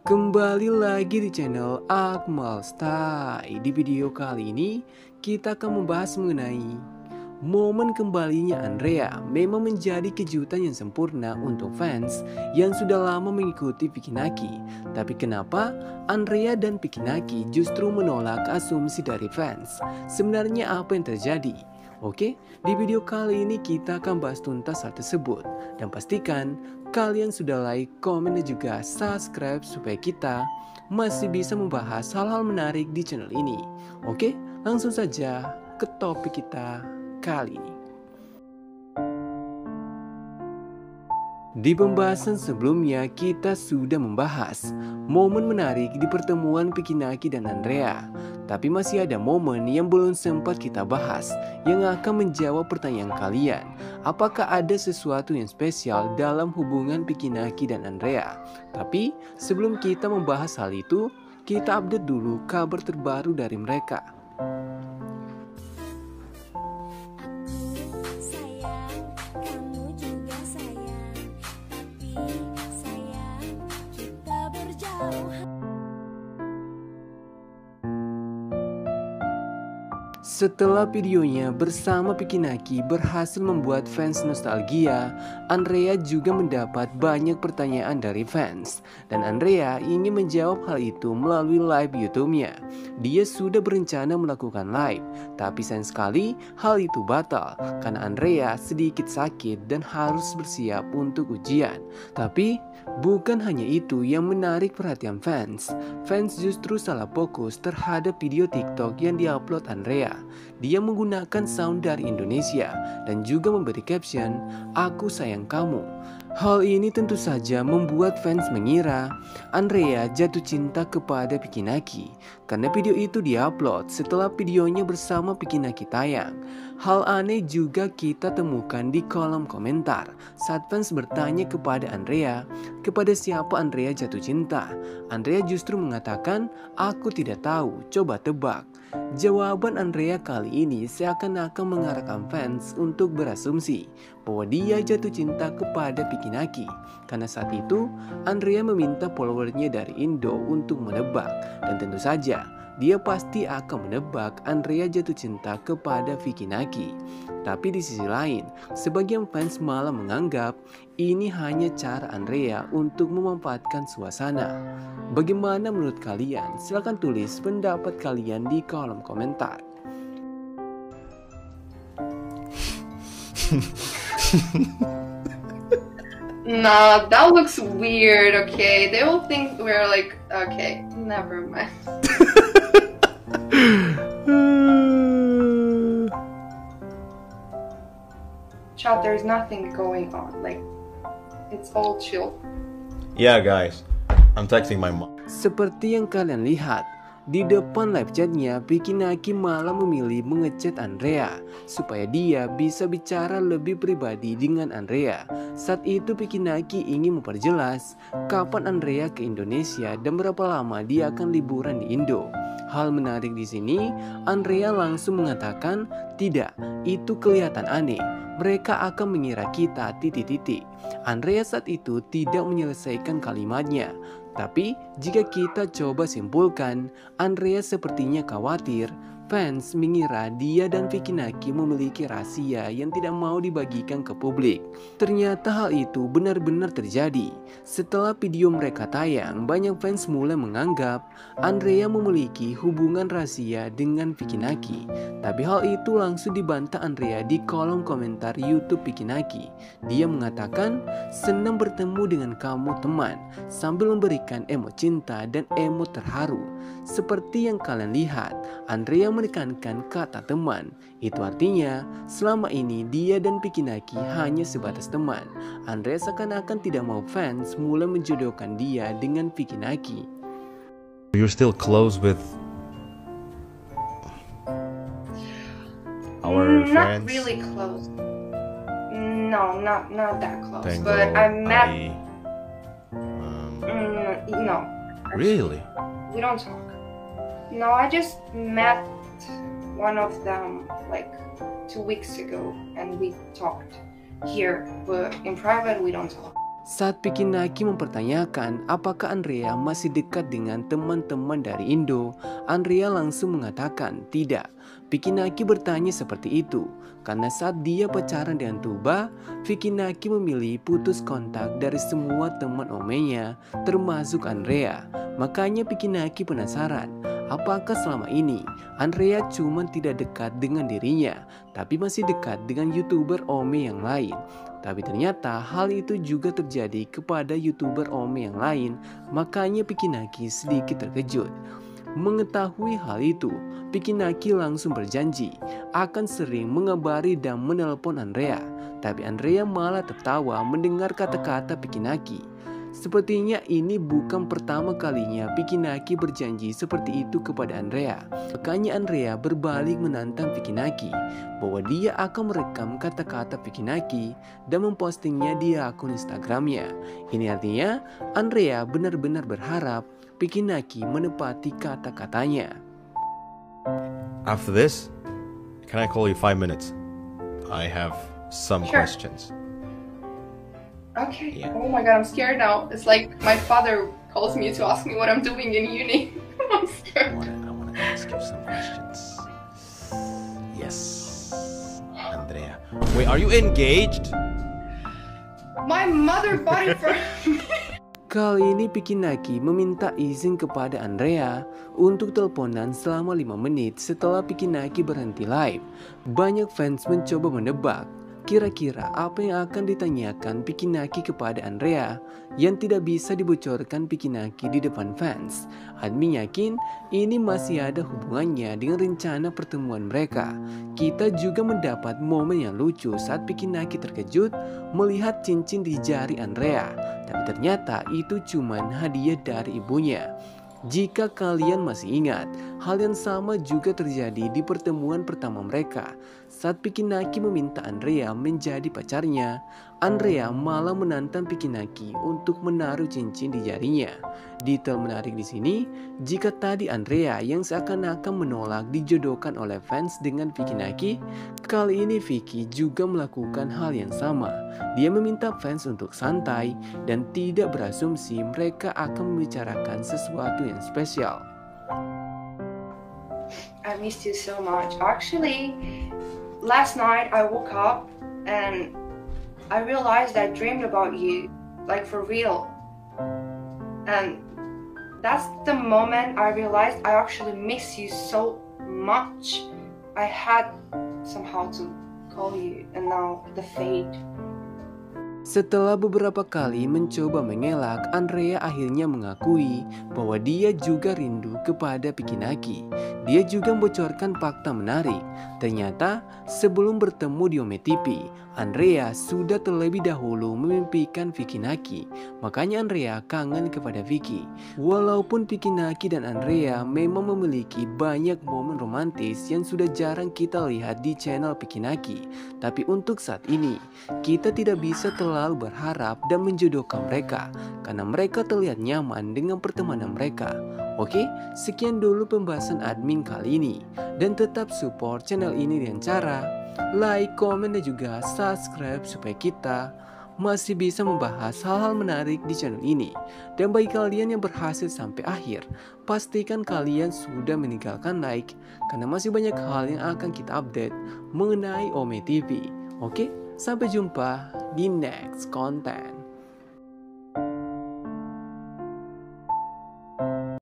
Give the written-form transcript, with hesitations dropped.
Kembali lagi di channel Akmal Stay. Di video kali ini kita akan membahas mengenai momen kembalinya Andrea. Memang menjadi kejutan yang sempurna untuk fans yang sudah lama mengikuti Vicky Naki. Tapi kenapa Andrea dan Vicky Naki justru menolak asumsi dari fans? Sebenarnya apa yang terjadi? Oke, di video kali ini kita akan bahas tuntas hal tersebut. Dan pastikan kalian sudah like, komen, dan juga subscribe supaya kita masih bisa membahas hal-hal menarik di channel ini. Oke, langsung saja ke topik kita kali ini. Di pembahasan sebelumnya kita sudah membahas momen menarik di pertemuan Vicky Naki dan Andrea. Tapi masih ada momen yang belum sempat kita bahas yang akan menjawab pertanyaan kalian. Apakah ada sesuatu yang spesial dalam hubungan Vicky Naki dan Andrea? Tapi sebelum kita membahas hal itu, kita update dulu kabar terbaru dari mereka. Setelah videonya bersama Vicky Naki berhasil membuat fans nostalgia, Andrea juga mendapat banyak pertanyaan dari fans. Dan Andrea ingin menjawab hal itu melalui live YouTube-nya. Dia sudah berencana melakukan live, tapi sayang sekali hal itu batal karena Andrea sedikit sakit dan harus bersiap untuk ujian. Tapi bukan hanya itu yang menarik perhatian fans. Fans justru salah fokus terhadap video TikTok yang diupload Andrea. Dia menggunakan sound dari Indonesia dan juga memberi caption, "Aku sayang kamu." Hal ini tentu saja membuat fans mengira Andrea jatuh cinta kepada Vicky Naki karena video itu diupload setelah videonya bersama Vicky Naki tayang. Hal aneh juga kita temukan di kolom komentar saat fans bertanya kepada Andrea, kepada siapa Andrea jatuh cinta. Andrea justru mengatakan, "Aku tidak tahu, coba tebak." Jawaban Andrea kali ini seakan-akan mengarahkan fans untuk berasumsi bahwa dia jatuh cinta kepada Vicky Naki. Karena saat itu Andrea meminta followernya dari Indo untuk menebak. Dan tentu saja dia pasti akan menebak Andrea jatuh cinta kepada Vicky Naki. Tapi di sisi lain, sebagian fans malah menganggap ini hanya cara Andrea untuk memanfaatkan suasana. Bagaimana menurut kalian? Silahkan tulis pendapat kalian di kolom komentar. Nah, that looks weird, okay? They will think we're like, okay, never mind. Chat, there's nothing going on. Like, it's all chill. Yeah, guys, I'm texting my mom. Seperti yang kalian lihat, di depan live chatnya, Vicky Naki malah memilih mengechat Andrea supaya dia bisa bicara lebih pribadi dengan Andrea. Saat itu Vicky Naki ingin memperjelas kapan Andrea ke Indonesia dan berapa lama dia akan liburan di Indo. Hal menarik di sini, Andrea langsung mengatakan, "Tidak, itu kelihatan aneh. Mereka akan mengira kita titik-titik." Andrea saat itu tidak menyelesaikan kalimatnya. Tapi jika kita coba simpulkan, Andrea sepertinya khawatir fans mengira dia dan Vicky Naki memiliki rahasia yang tidak mau dibagikan ke publik. Ternyata hal itu benar-benar terjadi. Setelah video mereka tayang, banyak fans mulai menganggap Andrea memiliki hubungan rahasia dengan Vicky Naki. Tapi hal itu langsung dibantah Andrea di kolom komentar YouTube Vicky Naki. Dia mengatakan, "Senang bertemu dengan kamu teman," sambil memberikan emot cinta dan emot terharu. Seperti yang kalian lihat, Andrea menekankan kata teman. Itu artinya selama ini dia dan Vicky Naki hanya sebatas teman. Andrea seakan-akan tidak mau fans mulai menjodohkan dia dengan Vicky Naki. You're still close with our friends? Not really close. No, not that close. Tango, but I met. No. Really? We don't talk. No, I just met one of them like 2 weeks ago and we talked here, but in private we don't talk. Saat Vicky Naki mempertanyakan apakah Andrea masih dekat dengan teman-teman dari Indo, Andrea langsung mengatakan tidak. Vicky Naki bertanya seperti itu karena saat dia pacaran dengan Tuba, Vicky Naki memilih putus kontak dari semua teman omenya termasuk Andrea. Makanya Vicky Naki penasaran, apakah selama ini Andrea cuma tidak dekat dengan dirinya, tapi masih dekat dengan YouTuber Ome yang lain. Tapi ternyata hal itu juga terjadi kepada YouTuber Ome yang lain, makanya Vicky Naki sedikit terkejut. Mengetahui hal itu, Vicky Naki langsung berjanji akan sering mengabari dan menelpon Andrea. Tapi Andrea malah tertawa mendengar kata-kata Vicky Naki. Sepertinya ini bukan pertama kalinya Vicky Naki berjanji seperti itu kepada Andrea. Makanya Andrea berbalik menantang Vicky Naki bahwa dia akan merekam kata-kata Vicky Naki dan mempostingnya di akun Instagramnya. Ini artinya Andrea benar-benar berharap Vicky Naki menepati kata-katanya. After this, can I call you 5 minutes? I have some Sure. questions. Okay. Yeah. Oh my god, I'm scared now. It's like my father calls me to ask me what I'm doing in uni. I'm scared. I wanna ask you some questions. Yes, Andrea. Wait, are you engaged? My mother bought it for me. Kali ini Vicky Naki meminta izin kepada Andrea untuk teleponan selama 5 menit setelah Vicky Naki berhenti live. Banyak fans mencoba menebak kira-kira apa yang akan ditanyakan Vicky Naki kepada Andrea yang tidak bisa dibocorkan Vicky Naki di depan fans. Admin yakin ini masih ada hubungannya dengan rencana pertemuan mereka. Kita juga mendapat momen yang lucu saat Vicky Naki terkejut melihat cincin di jari Andrea. Tapi ternyata itu cuma hadiah dari ibunya. Jika kalian masih ingat, hal yang sama juga terjadi di pertemuan pertama mereka. Saat Vicky Naki meminta Andrea menjadi pacarnya, Andrea malah menantang Vicky Naki untuk menaruh cincin di jarinya. Detail menarik di sini, jika tadi Andrea yang seakan-akan menolak dijodohkan oleh fans dengan Vicky Naki, kali ini Vicky juga melakukan hal yang sama. Dia meminta fans untuk santai dan tidak berasumsi mereka akan membicarakan sesuatu yang spesial. I missed you so much. Actually, last night I woke up and I realized I dreamed about you, like for real. And that's the moment I realized I actually miss you so much. I had somehow to call you, and now the fate. Setelah beberapa kali mencoba mengelak, Andrea akhirnya mengakui bahwa dia juga rindu kepada Vicky Naki. Dia juga membocorkan fakta menarik. Ternyata sebelum bertemu di Ome TV, Andrea sudah terlebih dahulu memimpikan Vicky Naki. Makanya Andrea kangen kepada Vicky. Walaupun Vicky Naki dan Andrea memang memiliki banyak momen romantis yang sudah jarang kita lihat di channel Vicky Naki, tapi untuk saat ini kita tidak bisa terlalu berharap dan menjodohkan mereka karena mereka terlihat nyaman dengan pertemanan mereka. Oke, sekian dulu pembahasan admin kali ini. Dan tetap support channel ini dengan cara like, komen, dan juga subscribe supaya kita masih bisa membahas hal-hal menarik di channel ini. Dan bagi kalian yang berhasil sampai akhir, pastikan kalian sudah meninggalkan like karena masih banyak hal yang akan kita update mengenai Ome TV. Oke, sampai jumpa di next konten.